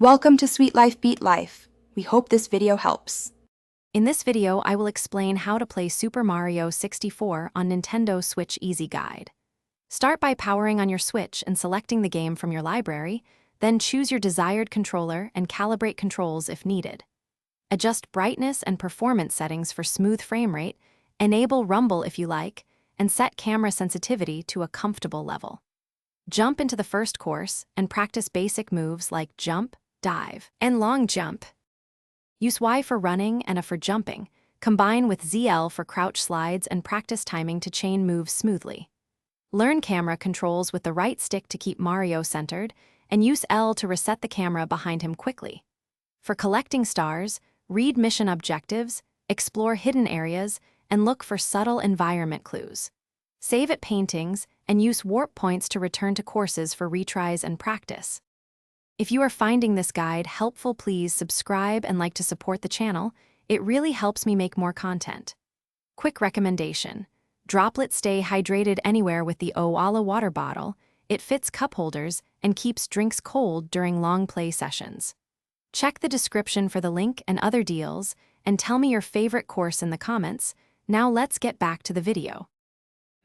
Welcome to Sweet Life Beat Life. We hope this video helps. In this video, I will explain how to play Super Mario 64 on Nintendo Switch Easy Guide. Start by powering on your Switch and selecting the game from your library, then choose your desired controller and calibrate controls if needed. Adjust brightness and performance settings for smooth frame rate, enable rumble if you like, and set camera sensitivity to a comfortable level. Jump into the first course and practice basic moves like jump, dive, and long jump. Use Y for running and A for jumping. Combine with ZL for crouch slides and practice timing to chain moves smoothly. Learn camera controls with the right stick to keep Mario centered, and use L to reset the camera behind him quickly. For collecting stars, read mission objectives, explore hidden areas, and look for subtle environment clues. Save at paintings and use warp points to return to courses for retries and practice. If you are finding this guide helpful, please subscribe and like to support the channel. It really helps me make more content. Quick recommendation: Droplet stay hydrated anywhere with the Owala water bottle. It fits cup holders and keeps drinks cold during long play sessions. Check the description for the link and other deals, and tell me your favorite course in the comments. Now let's get back to the video.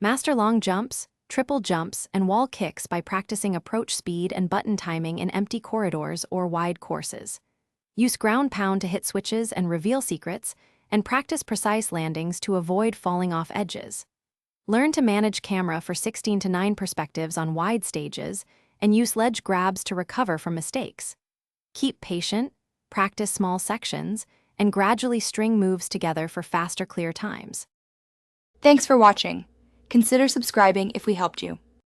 Master long jumps, triple jumps, and wall kicks by practicing approach speed and button timing in empty corridors or wide courses. Use ground pound to hit switches and reveal secrets, and practice precise landings to avoid falling off edges. Learn to manage camera for 16:9 perspectives on wide stages, and use ledge grabs to recover from mistakes. Keep patient, practice small sections, and gradually string moves together for faster clear times. Thanks for watching. Consider subscribing if we helped you.